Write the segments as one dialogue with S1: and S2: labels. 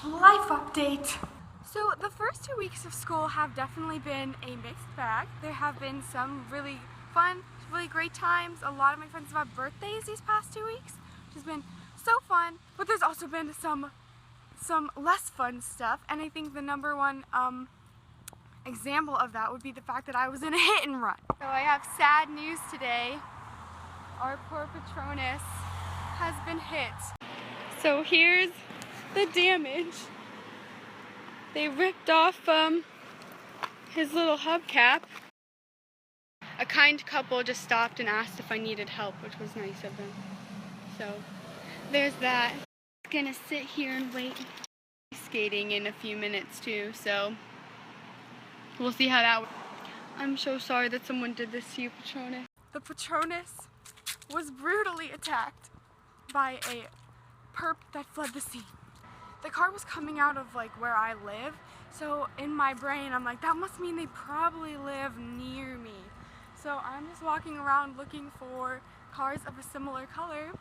S1: Life update. So the first 2 weeks of school have definitely been a mixed bag. There have been some really fun, really great times. A lot of my friends have had birthdays these past 2 weeks, which has been so fun. But there's also been some less fun stuff, and I think the number one example of that would be the fact that I was in a hit and run. So I have sad news today. Our poor Patronus has been hit. So here's the damage. They ripped off his little hubcap. A kind couple just stopped and asked if I needed help, which was nice of them. So there's that. I'm gonna sit here and wait. Skating in a few minutes too, so we'll see how that works. I'm so sorry that someone did this to you, Patronus. The Patronus was brutally attacked by a perp that fled the scene. The car was coming out of like where I live, so in my brain I'm like, that must mean they probably live near me. So I'm just walking around looking for cars of a similar color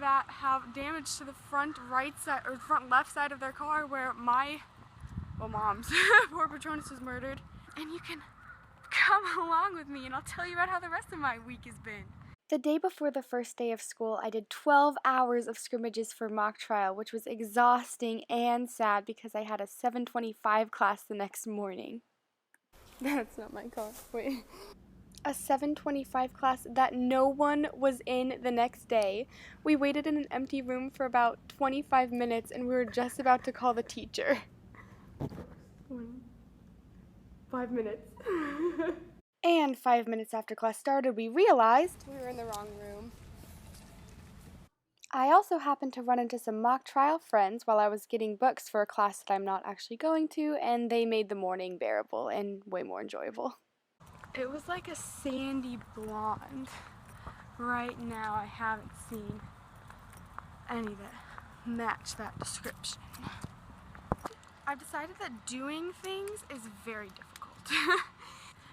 S1: that have damage to the front right side or front left side of their car where mom's poor Patronus was murdered. And you can come along with me and I'll tell you about how the rest of my week has been. The day before the first day of school, I did 12 hours of scrimmages for mock trial, which was exhausting and sad because I had a 7:25 class the next morning. That's not my car. Wait. A 7:25 class that no one was in the next day. We waited in an empty room for about 25 minutes and we were just about to call the teacher. 5 minutes. And 5 minutes after class started, we realized we were in the wrong room. I also happened to run into some mock trial friends while I was getting books for a class that I'm not actually going to, and they made the morning bearable and way more enjoyable. It was like a sandy blonde. Right now I haven't seen any that match that description. I've decided that doing things is very difficult.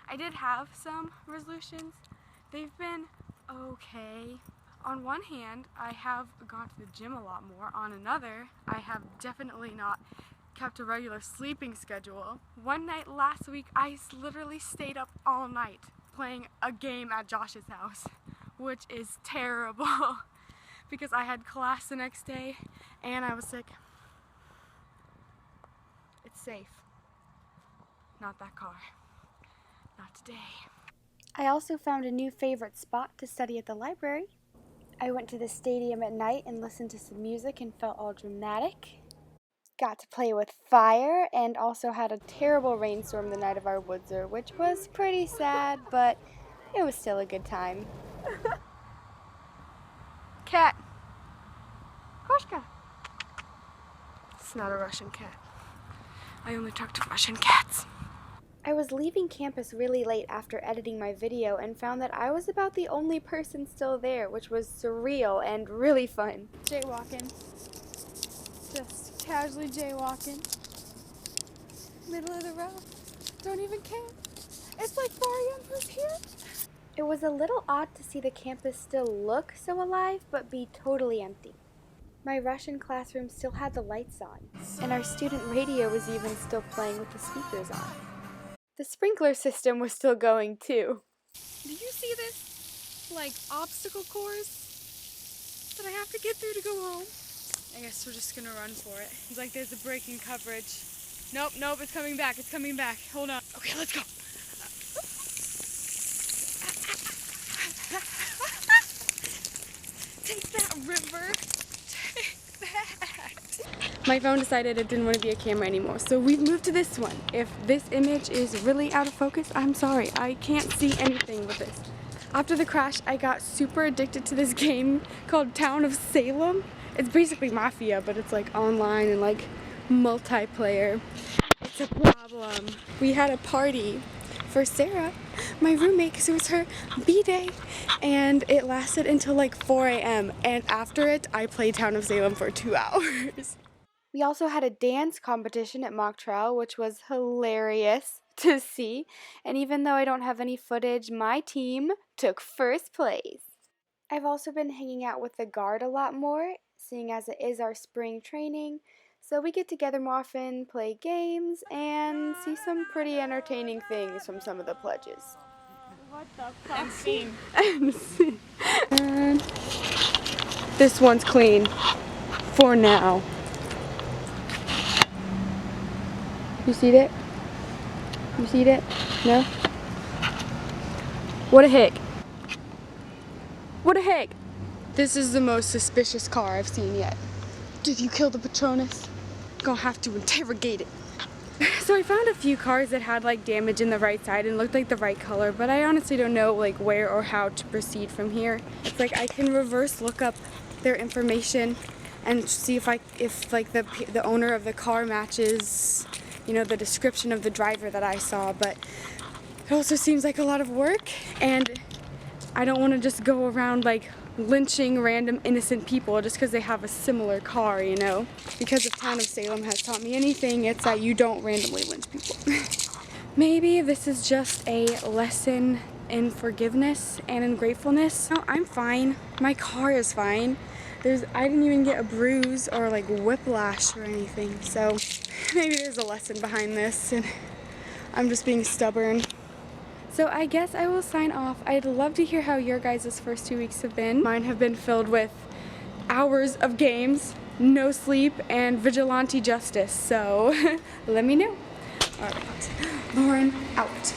S1: I did have some resolutions. They've been okay. On one hand, I have gone to the gym a lot more. On another, I have definitely not kept a regular sleeping schedule. One night last week, I literally stayed up all night playing a game at Josh's house, which is terrible because I had class the next day and I was sick. It's safe. Not that car. Not today. I also found a new favorite spot to study at the library. I went to the stadium at night and listened to some music and felt all dramatic. Got to play with fire and also had a terrible rainstorm the night of our Woodser, which was pretty sad, but it was still a good time. Cat. Koshka. It's not a Russian cat. I only talk to Russian cats. I was leaving campus really late after editing my video and found that I was about the only person still there, which was surreal and really fun. Jaywalking. Just casually jaywalking. Middle of the road. Don't even care. It's like 4 a.m. who's here? It was a little odd to see the campus still look so alive, but be totally empty. My Russian classroom still had the lights on, and our student radio was even still playing with the speakers on. The sprinkler system was still going too. Do you see this, like, obstacle course that I have to get through to go home? I guess we're just gonna run for it. It's like there's a break in coverage. Nope, it's coming back, Hold on. Okay, let's go. Take that, river. Take that. My phone decided it didn't want to be a camera anymore, so we've moved to this one. If this image is really out of focus, I'm sorry. I can't see anything with this. After the crash, I got super addicted to this game called Town of Salem. It's basically Mafia, but it's like online and like multiplayer. It's a problem. We had a party for Sarah, my roommate, because it was her B-day, and it lasted until like 4 a.m. And after it, I played Town of Salem for 2 hours. We also had a dance competition at mock trial, which was hilarious to see. And even though I don't have any footage, my team took first place. I've also been hanging out with the guard a lot more, seeing as it is our spring training. So we get together more often, play games, and see some pretty entertaining things from some of the pledges.
S2: What the fuck? And scene.
S1: And this one's clean. For now. You see it? You see it? No? What a heck. What a heck. This is the most suspicious car I've seen yet. Did you kill the Patronus? Gonna have to interrogate it. So I found a few cars that had like damage in the right side and looked like the right color, but I honestly don't know like where or how to proceed from here. It's like I can reverse look up their information and see if like the owner of the car matches, you know, the description of the driver that I saw, but it also seems like a lot of work, and I don't want to just go around like lynching random innocent people just because they have a similar car, you know? Because if Town of Salem has taught me anything, it's that you don't randomly lynch people. Maybe this is just a lesson in forgiveness and in gratefulness. No, I'm fine. My car is fine. I didn't even get a bruise or like whiplash or anything, so maybe there's a lesson behind this and I'm just being stubborn. So I guess I will sign off. I'd love to hear how your guys' first 2 weeks have been. Mine have been filled with hours of games, no sleep, and vigilante justice, so let me know. Alright, Lauren out.